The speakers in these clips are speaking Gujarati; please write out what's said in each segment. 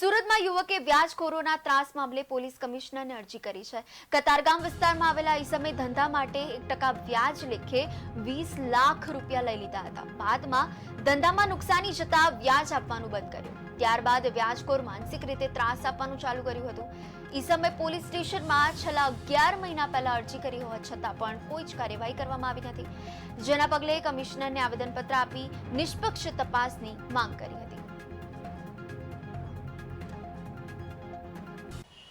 સુરતમાં યુવકે વ્યાજખોરોના ત્રાસ મામલે પોલીસ કમિશનરને અરજી કરી છે। કતારગામ વિસ્તારમાં આવેલા ઈસમે ધંધા માટે 1% વ્યાજ લેખે 20 લાખ રૂપિયા લઈ લીધા હતા। બાદમાં ધંધામાં નુકસાની જતા વ્યાજ આપવાનું બંધ કર્યું। ત્યારબાદ વ્યાજખોર માનસિક રીતે ત્રાસ આપવાનું ચાલુ કર્યું હતું। ઈસમે પોલીસ સ્ટેશનમાં છેલ્લા 11 મહિના પહેલા અરજી કરી હોવા છતાં પણ કોઈ જ કાર્યવાહી કરવામાં આવી નથી, જેના પગલે કમિશનરને આવેદનપત્ર આપી નિષ્પક્ષ તપાસની માંગ કરી હતી।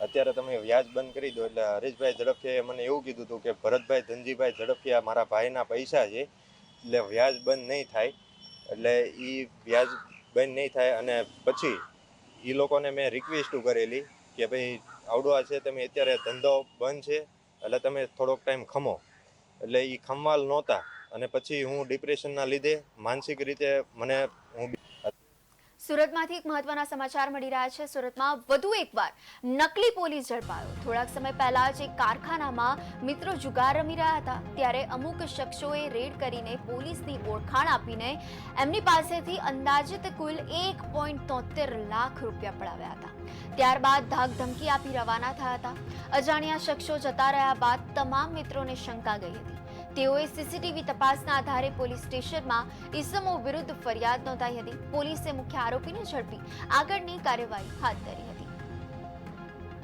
અત્યારે તમે વ્યાજ બંધ કરી દો એટલે હરેશભાઈ ઝડફિયાએ મને એવું કીધું હતું કે ભરતભાઈ ધનજીભાઈ ઝડફિયા મારા ભાઈના પૈસા છે એટલે વ્યાજ બંધ નહીં થાય, એટલે એ વ્યાજ બંધ નહીં થાય। અને પછી એ લોકોને મેં રિક્વેસ્ટ કરેલી કે ભાઈ આવડવા છે તમે અત્યારે ધંધો બંધ છે એટલે તમે થોડોક ટાઈમ ખમો, એટલે એ ખમવાલ નહોતા અને પછી હું ડિપ્રેશનના લીધે માનસિક રીતે હું સુરતમાંથી એક મહત્વના સમાચાર મળી રહ્યા છે। સુરતમાં વધુ એકવાર નકલી પોલીસ ઝડપાયો। થોડાક સમય પહેલા જ એક કારખાનામાં મિત્રો જુગાર રમી રહ્યા હતા, ત્યારે અમુક શખ્સોએ રેડ કરીને પોલીસની ઓળખાણ આપીને એમની પાસેથી અંદાજિત કુલ 1.73 લાખ રૂપિયા પડાવ્યા હતા। ત્યારબાદ ધાક ધમકી આપી રવાના થયા હતા। અજાણ્યા શખ્સો જતા રહ્યા બાદ તમામ મિત્રોને શંકા ગઈ હતી। તેઓએ સીસીટીવી તપાસના આધારે પોલીસ સ્ટેશનમાં ઈસમો વિરુદ્ધ ફરિયાદ નોંધાઈ હતી। પોલીસે મુખ્ય આરોપીને ઝડપી આગળની કાર્યવાહી હાથ ધરી હતી।